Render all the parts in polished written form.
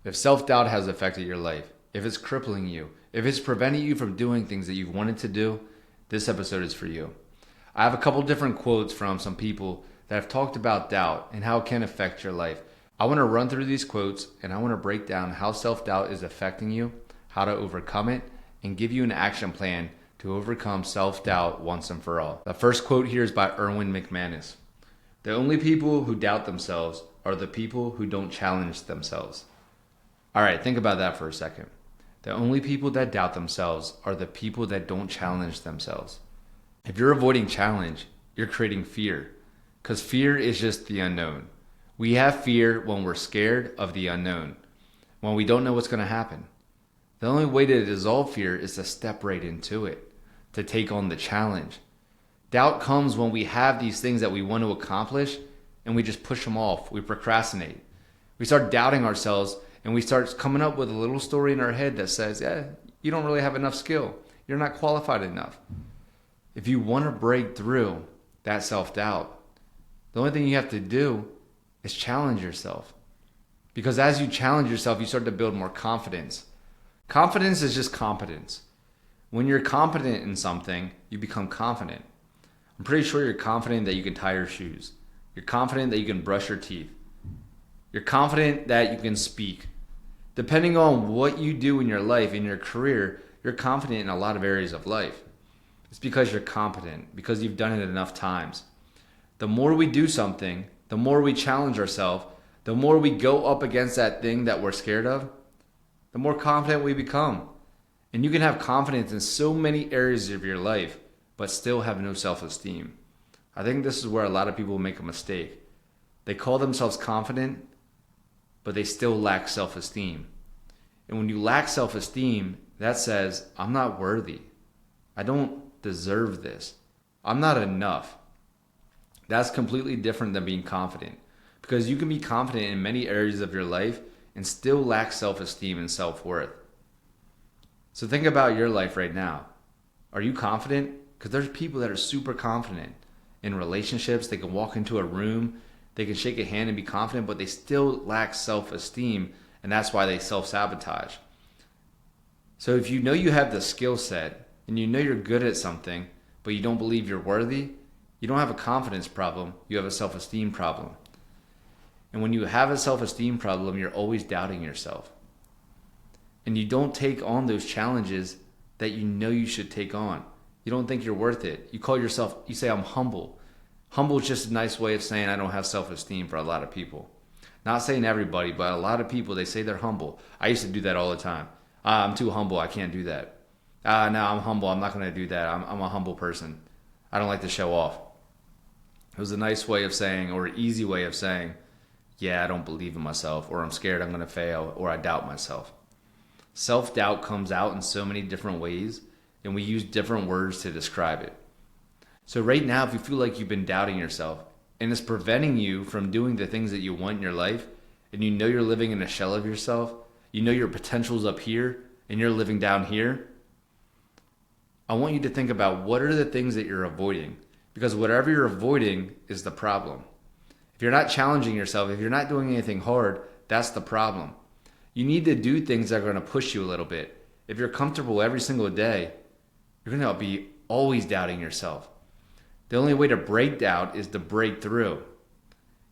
If self-doubt has affected your life, if it's crippling you, if it's preventing you from doing things that you've wanted to do, this episode is for you. I have a couple different quotes from some people that have talked about doubt and how it can affect your life. I want to run through these quotes and I want to break down how self-doubt is affecting you, how to overcome it, and give you an action plan to overcome self-doubt once and for all. The first quote here is by Erwin McManus. The only people who doubt themselves are the people who don't challenge themselves. All right, think about that for a second. The only people that doubt themselves are the people that don't challenge themselves. If you're avoiding challenge, you're creating fear, because fear is just the unknown. We have fear when we're scared of the unknown, when we don't know what's going to happen. The only way to dissolve fear is to step right into it, to take on the challenge. Doubt comes when we have these things that we want to accomplish and we just push them off. We procrastinate. We start doubting ourselves and we start coming up with a little story in our head that says, yeah, you don't really have enough skill. You're not qualified enough. If you want to break through that self-doubt, the only thing you have to do is challenge yourself. Because as you challenge yourself, you start to build more confidence. Confidence is just competence. When you're competent in something, you become confident. I'm pretty sure you're confident that you can tie your shoes. You're confident that you can brush your teeth. You're confident that you can speak. Depending on what you do in your life, in your career, you're confident in a lot of areas of life. It's because you're competent, because you've done it enough times. The more we do something, the more we challenge ourselves, the more we go up against that thing that we're scared of, the more confident we become. And you can have confidence in so many areas of your life, but still have no self-esteem. I think this is where a lot of people make a mistake. They call themselves confident, but they still lack self-esteem. And when you lack self-esteem, that says, I'm not worthy. I don't deserve this. I'm not enough. That's completely different than being confident, because you can be confident in many areas of your life and still lack self-esteem and self-worth. So think about your life right now. Are you confident? Because there's people that are super confident in relationships. They can walk into a room, they can shake a hand and be confident, but they still lack self-esteem, and that's why they self-sabotage. So if you know you have the skill set and you know you're good at something, but you don't believe you're worthy, you don't have a confidence problem, you have a self-esteem problem. And when you have a self-esteem problem, you're always doubting yourself. And you don't take on those challenges that you know you should take on. You don't think you're worth it. You say, I'm humble. Humble is just a nice way of saying I don't have self-esteem for a lot of people. Not saying everybody, but a lot of people, they say they're humble. I used to do that all the time. I'm too humble, I can't do that. No, I'm humble, I'm not going to do that. I'm a humble person. I don't like to show off. It was a nice way of saying, or an easy way of saying, yeah, I don't believe in myself, or I'm scared I'm going to fail, or I doubt myself. Self-doubt comes out in so many different ways, and we use different words to describe it. So right now, if you feel like you've been doubting yourself, and it's preventing you from doing the things that you want in your life, and you know you're living in a shell of yourself, you know your potential's up here, and you're living down here, I want you to think about what are the things that you're avoiding, because whatever you're avoiding is the problem. If you're not challenging yourself, if you're not doing anything hard, that's the problem. You need to do things that are going to push you a little bit. If you're comfortable every single day, you're going to be always doubting yourself. The only way to break doubt is to break through.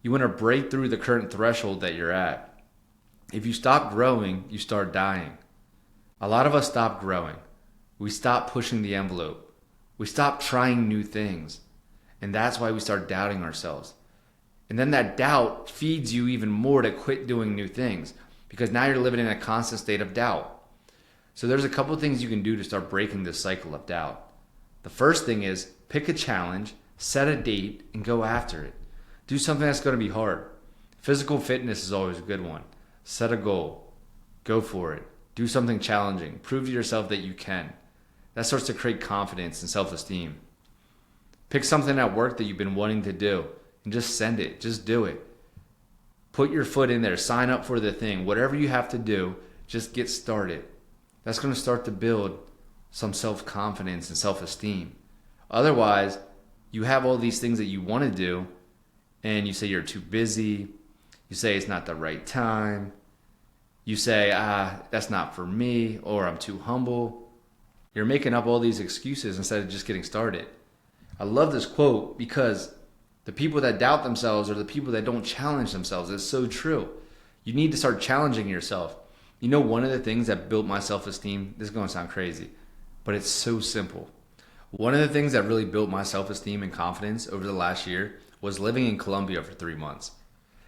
You want to break through the current threshold that you're at. If you stop growing, you start dying. A lot of us stop growing. We stop pushing the envelope. We stop trying new things. And that's why we start doubting ourselves. And then that doubt feeds you even more to quit doing new things, because now you're living in a constant state of doubt. So there's a couple of things you can do to start breaking this cycle of doubt. The first thing is pick a challenge, set a date, and go after it. Do something that's going to be hard. Physical fitness is always a good one. Set a goal. Go for it. Do something challenging. Prove to yourself that you can. That starts to create confidence and self-esteem. Pick something at work that you've been wanting to do and just send it. Just do it. Put your foot in there. Sign up for the thing. Whatever you have to do, just get started. That's going to start to build some self-confidence and self-esteem. Otherwise, you have all these things that you want to do and you say you're too busy. You say it's not the right time. You say, that's not for me, or I'm too humble. You're making up all these excuses instead of just getting started. I love this quote because the people that doubt themselves are the people that don't challenge themselves. It's so true. You need to start challenging yourself. You know, one of the things that built my self-esteem, this is going to sound crazy, but it's so simple. One of the things that really built my self-esteem and confidence over the last year was living in Colombia for 3 months.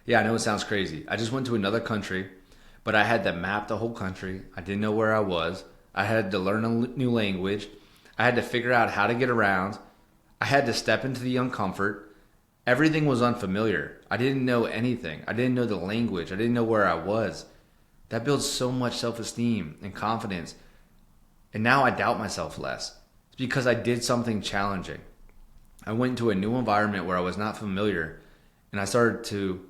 Yeah, I know it sounds crazy. I just went to another country, but I had to map the whole country. I didn't know where I was. I had to learn a new language. I had to figure out how to get around. I had to step into the uncomfort. Everything was unfamiliar. I didn't know anything. I didn't know the language. I didn't know where I was. That builds so much self-esteem and confidence. And now I doubt myself less. It's because I did something challenging. I went into a new environment where I was not familiar, and I started to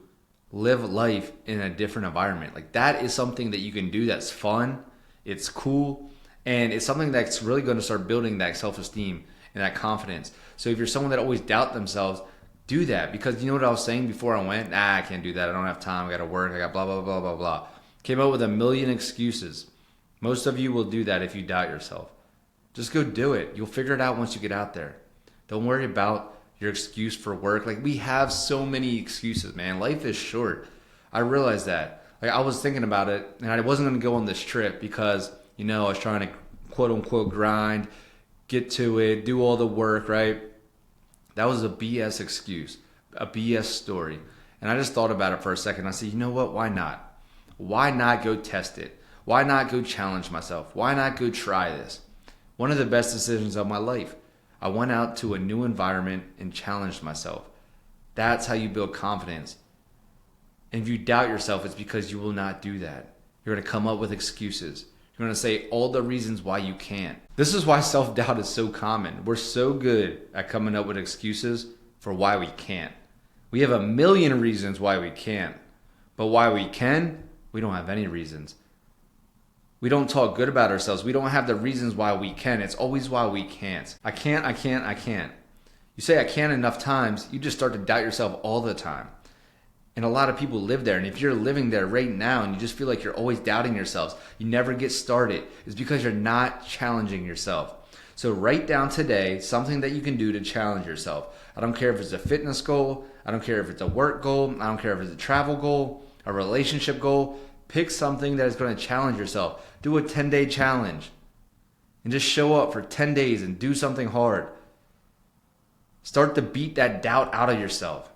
live life in a different environment. Like, that is something that you can do that's fun, it's cool, and it's something that's really going to start building that self-esteem and that confidence. So if you're someone that always doubt themselves, do that. Because you know what I was saying before I went? I can't do that. I don't have time. I got to work. I got blah, blah, blah, blah, blah. Came up with a million excuses. Most of you will do that if you doubt yourself. Just go do it. You'll figure it out once you get out there. Don't worry about your excuse for work. Like, we have so many excuses, man. Life is short. I realized that. Like, I was thinking about it, and I wasn't going to go on this trip because, you know, I was trying to quote unquote grind, get to it, do all the work, right? That was a BS excuse, a BS story. And I just thought about it for a second. I said, you know what? Why not? Why not go test it? Why not go challenge myself? Why not go try this? One of the best decisions of my life. I went out to a new environment and challenged myself. That's how you build confidence. And if you doubt yourself, it's because you will not do that. You're going to come up with excuses. You're going to say all the reasons why you can't. This is why self-doubt is so common. We're so good at coming up with excuses for why we can't. We have a million reasons why we can't. But why we can, we don't have any reasons. We don't talk good about ourselves. We don't have the reasons why we can. It's always why we can't. I can't. You say I can't enough times, you just start to doubt yourself all the time. And a lot of people live there. And if you're living there right now and you just feel like you're always doubting yourselves, you never get started, it's because you're not challenging yourself. So write down today something that you can do to challenge yourself. I don't care if it's a fitness goal. I don't care if it's a work goal. I don't care if it's a travel goal, a relationship goal. Pick something that is going to challenge yourself. Do a 10-day challenge and just show up for 10 days and do something hard. Start to beat that doubt out of yourself.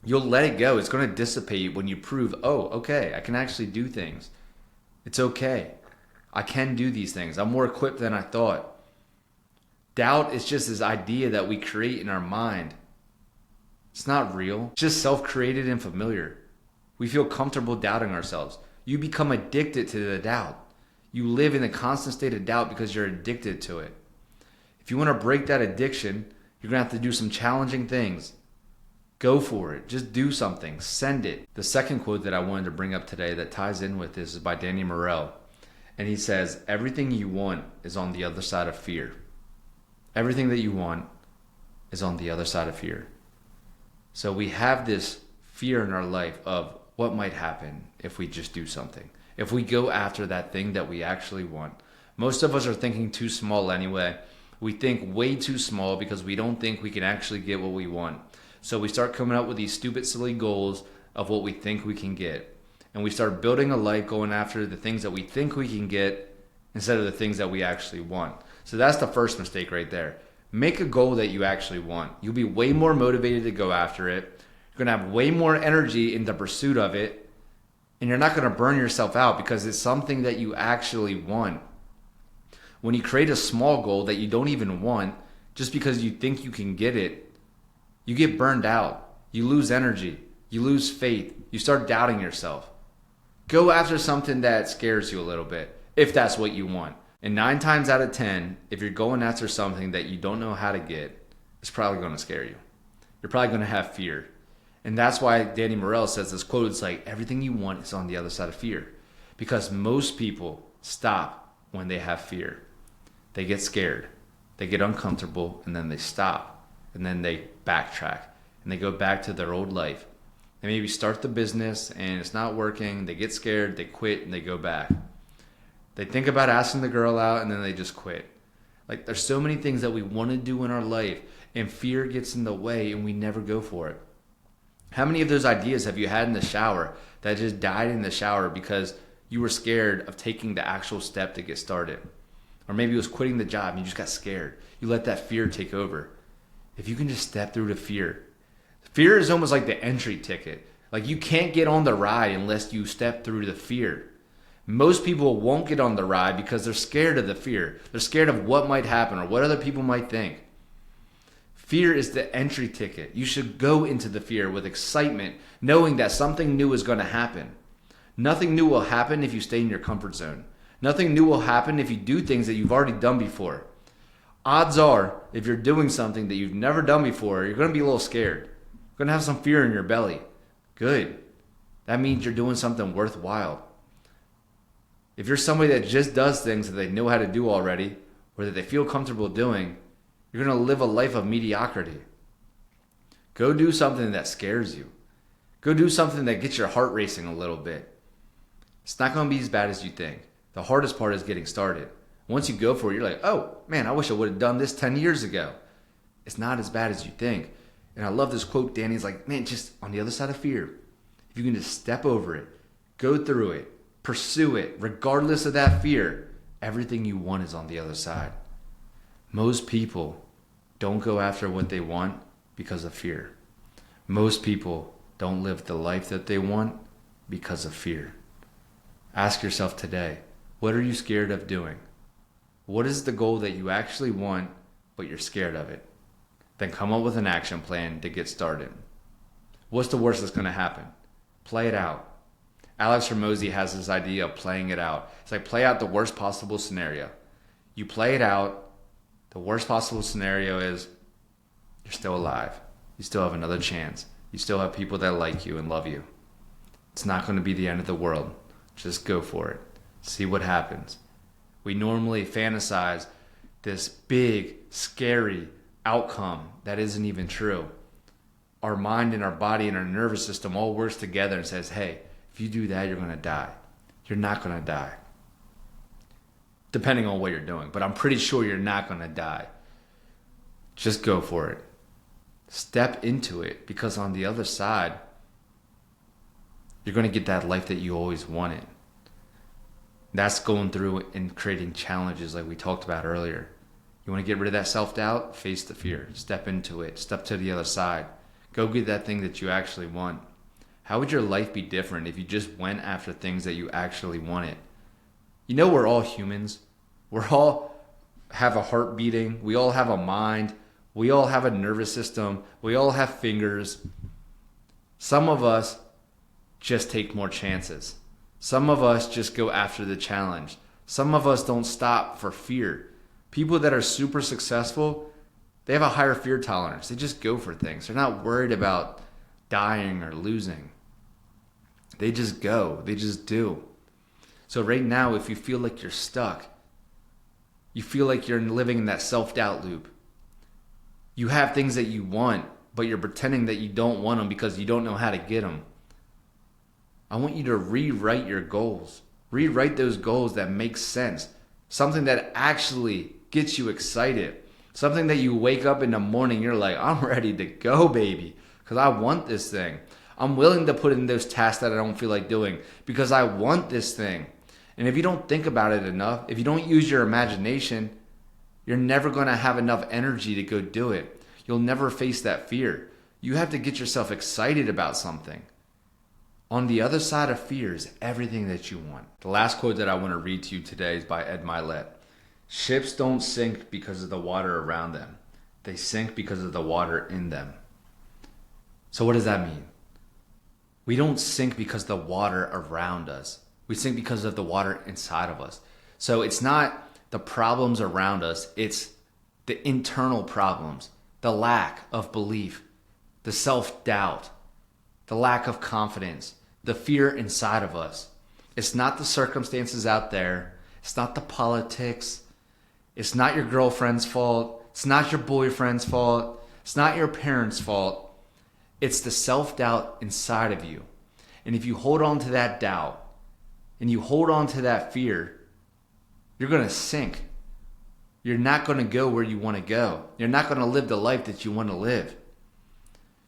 You'll let it go. It's going to dissipate when you prove, oh, okay, I can actually do things. It's okay. I can do these things. I'm more equipped than I thought. Doubt is just this idea that we create in our mind. It's not real. It's just self-created and familiar. We feel comfortable doubting ourselves. You become addicted to the doubt. You live in a constant state of doubt because you're addicted to it. If you want to break that addiction, you're going to have to do some challenging things. Go for it. Just do something. Send it. The second quote that I wanted to bring up today that ties in with this is by Danny Morell. And he says, everything you want is on the other side of fear. Everything that you want is on the other side of fear. So we have this fear in our life of what might happen if we just do something. If we go after that thing that we actually want. Most of us are thinking too small anyway. We think way too small because we don't think we can actually get what we want. So we start coming up with these stupid, silly goals of what we think we can get. And we start building a life going after the things that we think we can get instead of the things that we actually want. So that's the first mistake right there. Make a goal that you actually want. You'll be way more motivated to go after it. You're going to have way more energy in the pursuit of it. And you're not going to burn yourself out because it's something that you actually want. When you create a small goal that you don't even want, just because you think you can get it, you get burned out. You lose energy. You lose faith. You start doubting yourself. Go after something that scares you a little bit, if that's what you want. And 9 times out of 10, if you're going after something that you don't know how to get, it's probably going to scare you. You're probably going to have fear. And that's why Danny Morell says this quote, it's like, everything you want is on the other side of fear. Because most people stop when they have fear. They get scared. They get uncomfortable, and then they stop. And then they backtrack. And they go back to their old life. They maybe start the business and it's not working. They get scared, they quit, and they go back. They think about asking the girl out and then they just quit. Like, there's so many things that we want to do in our life and fear gets in the way and we never go for it. How many of those ideas have you had in the shower that just died in the shower because you were scared of taking the actual step to get started? Or maybe it was quitting the job and you just got scared. You let that fear take over. If you can just step through the fear. Fear is almost like the entry ticket. Like, you can't get on the ride unless you step through the fear. Most people won't get on the ride because they're scared of the fear. They're scared of what might happen or what other people might think. Fear is the entry ticket. You should go into the fear with excitement, knowing that something new is going to happen. Nothing new will happen if you stay in your comfort zone. Nothing new will happen if you do things that you've already done before. Odds are, if you're doing something that you've never done before, you're going to be a little scared. You're going to have some fear in your belly. Good. That means you're doing something worthwhile. If you're somebody that just does things that they know how to do already, or that they feel comfortable doing, you're going to live a life of mediocrity. Go do something that scares you. Go do something that gets your heart racing a little bit. It's not going to be as bad as you think. The hardest part is getting started. Once you go for it, you're like, oh man, I wish I would have done this 10 years ago. It's not as bad as you think. And I love this quote. Danny's like, man, just on the other side of fear, if you can just step over it, go through it, pursue it, regardless of that fear, everything you want is on the other side. Most people don't go after what they want because of fear. Most people don't live the life that they want because of fear. Ask yourself today, what are you scared of doing? What is the goal that you actually want, but you're scared of it? Then come up with an action plan to get started. What's the worst that's going to happen? Play it out. Alex Hormozy has this idea of playing it out. It's like, play out the worst possible scenario. You play it out. The worst possible scenario is you're still alive. You still have another chance. You still have people that like you and love you. It's not going to be the end of the world. Just go for it. See what happens. We normally fantasize this big, scary outcome that isn't even true. Our mind and our body and our nervous system all works together and says, hey, if you do that, you're going to die. You're not going to die. Depending on what you're doing. But I'm pretty sure you're not going to die. Just go for it. Step into it, because on the other side, you're going to get that life that you always wanted. That's going through and creating challenges like we talked about earlier. You want to get rid of that self-doubt? Face the fear. Step into it. Step to the other side. Go get that thing that you actually want. How would your life be different if you just went after things that you actually wanted? You know, we're all humans. We're all have a heart beating. We all have a mind. We all have a nervous system. We all have fingers. Some of us just take more chances. Some of us just go after the challenge. Some of us don't stop for fear. People that are super successful, they have a higher fear tolerance. They just go for things. They're not worried about dying or losing. They just go. They just do. So right now, if you feel like you're stuck, you feel like you're living in that self-doubt loop. You have things that you want, but you're pretending that you don't want them because you don't know how to get them. I want you to rewrite your goals. Rewrite those goals that make sense. Something that actually gets you excited. Something that you wake up in the morning, you're like, I'm ready to go, baby, because I want this thing. I'm willing to put in those tasks that I don't feel like doing because I want this thing. And if you don't think about it enough, if you don't use your imagination, you're never going to have enough energy to go do it. You'll never face that fear. You have to get yourself excited about something. On the other side of fear is everything that you want. The last quote that I want to read to you today is by Ed Milet. Ships don't sink because of the water around them. They sink because of the water in them. So what does that mean? We don't sink because the water around us. We sink because of the water inside of us. So it's not the problems around us. It's the internal problems, the lack of belief, the self-doubt, the lack of confidence, the fear inside of us. It's not the circumstances out there. It's not the politics. It's not your girlfriend's fault. It's not your boyfriend's fault. It's not your parents' fault. It's the self-doubt inside of you. And if you hold on to that doubt and you hold on to that fear, you're going to sink. You're not going to go where you want to go. You're not going to live the life that you want to live.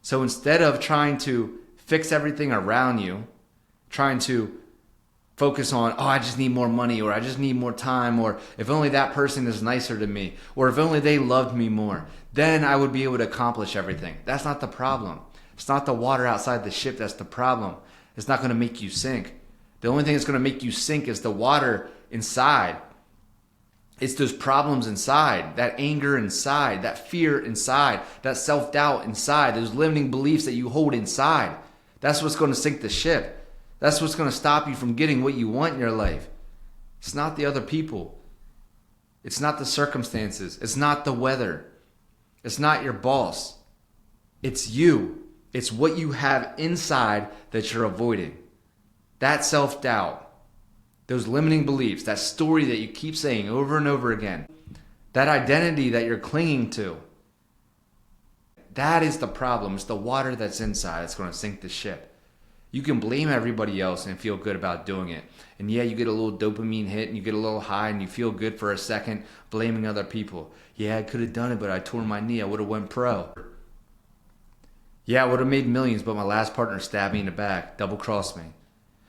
So instead of trying to fix everything around you, trying to focus on, oh, I just need more money, or I just need more time, or if only that person is nicer to me, or if only they loved me more, then I would be able to accomplish everything. That's not the problem. It's not the water outside the ship that's the problem. It's not going to make you sink. The only thing that's going to make you sink is the water inside. It's those problems inside, that anger inside, that fear inside, that self-doubt inside, those limiting beliefs that you hold inside. That's what's going to sink the ship. That's what's going to stop you from getting what you want in your life. It's not the other people. It's not the circumstances. It's not the weather. It's not your boss. It's you. It's what you have inside that you're avoiding. That self-doubt. Those limiting beliefs, that story that you keep saying over and over again, that identity that you're clinging to, that is the problem. It's the water that's inside that's going to sink the ship. You can blame everybody else and feel good about doing it. And yeah, you get a little dopamine hit and you get a little high and you feel good for a second blaming other people. Yeah, I could have done it, but I tore my knee. I would have went pro. Yeah, I would have made millions, but my last partner stabbed me in the back, double-crossed me.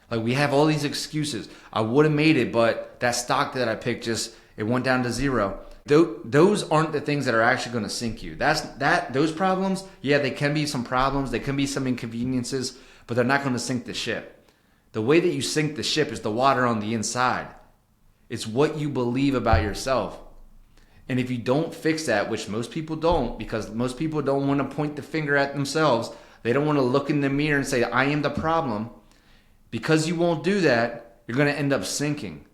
Like, we have all these excuses. I would have made it, but that stock that I picked it went down to zero. Those aren't the things that are actually going to sink you. Those problems, yeah, they can be some problems. They can be some inconveniences, but they're not going to sink the ship. The way that you sink the ship is the water on the inside. It's what you believe about yourself. And if you don't fix that, which most people don't, because most people don't want to point the finger at themselves. They don't want to look in the mirror and say, I am the problem. Because you won't do that, you're going to end up sinking.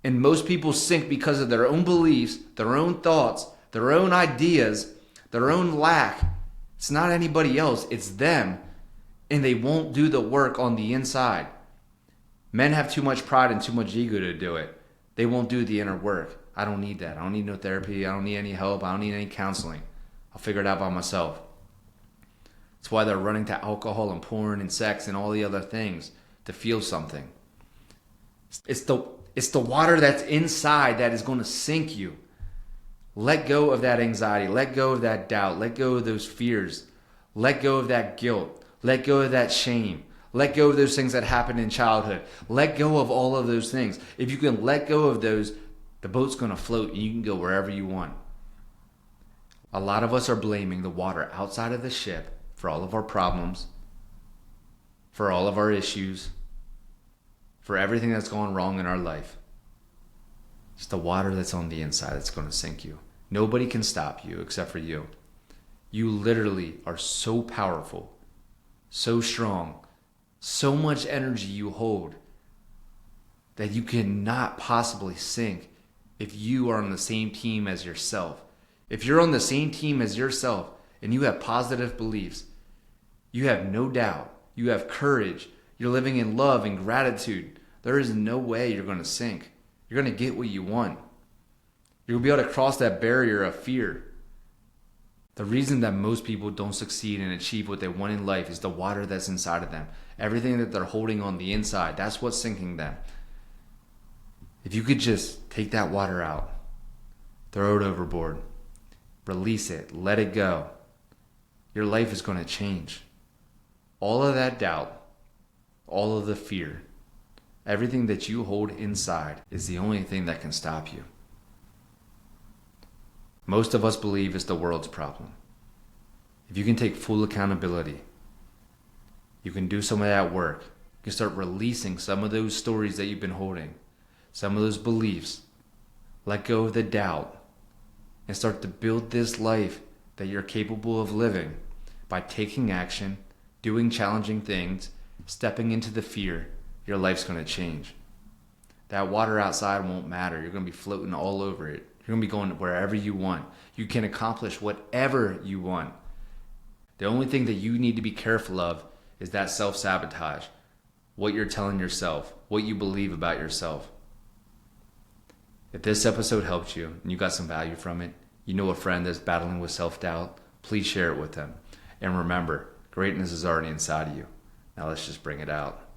And most people sink because of their own beliefs, their own thoughts, their own ideas, their own lack. It's not anybody else, it's them. And they won't do the work on the inside. Men have too much pride and too much ego to do it. They won't do the inner work. I don't need that. I don't need no therapy. I don't need any help. I don't need any counseling. I'll figure it out by myself. That's why they're running to alcohol and porn and sex and all the other things to feel something. It's the water that's inside that is going to sink you. Let go of that anxiety. Let go of that doubt. Let go of those fears. Let go of that guilt. Let go of that shame. Let go of those things that happened in childhood. Let go of all of those things. If you can let go of those, the boat's going to float and you can go wherever you want. A lot of us are blaming the water outside of the ship for all of our problems, for all of our issues, for everything that's going wrong in our life. It's the water that's on the inside that's going to sink you. Nobody can stop you except for you. You literally are so powerful, so strong, so much energy you hold that you cannot possibly sink if you are on the same team as yourself. If you're on the same team as yourself and you have positive beliefs, you have no doubt, you have courage, you're living in love and gratitude, there is no way you're going to sink. You're going to get what you want. You're going to be able to cross that barrier of fear. The reason that most people don't succeed and achieve what they want in life is the water that's inside of them. Everything that they're holding on the inside, that's what's sinking them. If you could just take that water out, throw it overboard, release it, let it go, your life is going to change. All of that doubt, all of the fear, everything that you hold inside is the only thing that can stop you. Most of us believe it's the world's problem. If you can take full accountability, you can do some of that work. You can start releasing some of those stories that you've been holding, some of those beliefs. Let go of the doubt and start to build this life that you're capable of living by taking action, doing challenging things, stepping into the fear. Your life's going to change. That water outside won't matter. You're going to be floating all over it. You're going to be going wherever you want. You can accomplish whatever you want. The only thing that you need to be careful of is that self-sabotage. What you're telling yourself, what you believe about yourself. If this episode helped you and you got some value from it, you know a friend that's battling with self-doubt, please share it with them. And remember, Greatness is already inside of you. Now let's just bring it out.